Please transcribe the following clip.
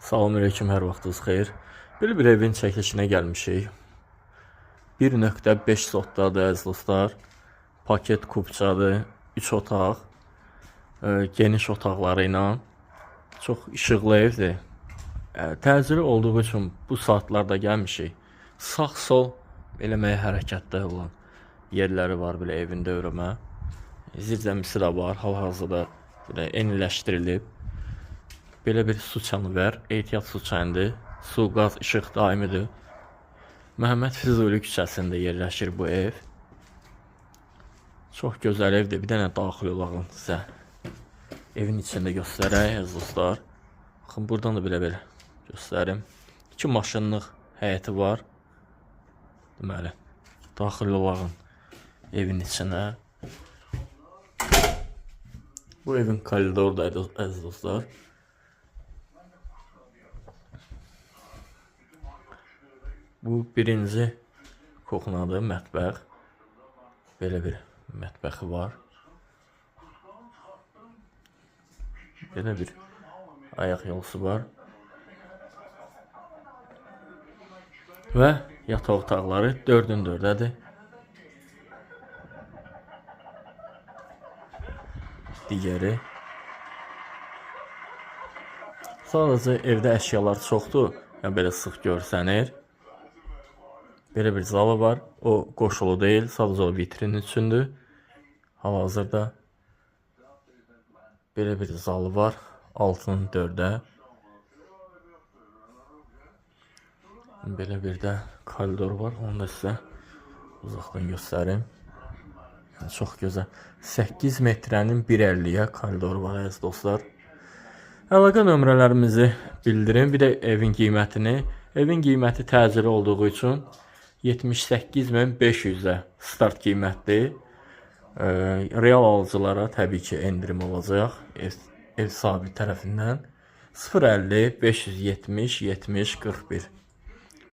Salamünaleyküm, hər vaxtınız xeyir. Bir evin çəkilişinə gəlmişik. 1.5 sotdadır əziz dostlar. Paket kupçadır, 3 otaq, geniş otaqları ilə. Çox işıqlı evdir. Təcili olduğu üçün bu saatlarda gəlmişik. Sağ-sol eləməyə hərəkətdə olan yerləri var belə evin dövrəmə. Zirzəmisi də var, hal-hazırda belə eniləşdirilib. Belə bir su çanı var, ehtiyat su çanıdır. Su, qaz, işıq daimidir. Məhəmməd Füzuli küçəsində yerləşir bu ev. Çox gözəl evdir. Bir dənə daxil olağın sizə evin içində göstərək əziz dostlar. Baxın, buradan da belə göstərim. 2 maşınlıq həyəti var. Deməli, daxil olağın evin içinə. Bu evin koridordaydı əziz dostlar. Bu birinci koxunadır, mətbəx. Belə bir mətbəxi var. Belə bir ayaq yolusu var. Və yataq otaqları 4-ün 4-dədir. Digəri. Sadəcə evdə əşyalar çoxdur. Yəni belə sıx görsənir. Belə bir zalı var. O qoşulu deyil, sadəcə o vitrin üçündür. Hal-hazırda belə bir zalı var. 6-nın 4-də. Belə bir də koridor var. Onu da sizə uzaqdan göstərim. Çox gözəl. 8 metrənin 1.50-yə koridor var əziz dostlar. Əlaqə nömrələrimizi bildirin. Bir də evin qiymətini. Evin qiyməti təcili olduğu üçün 78.500-ə start qiymətdir. Real alıcılara təbii ki endirim olacaq ev sahibi tərəfindən. 050 570 70 41.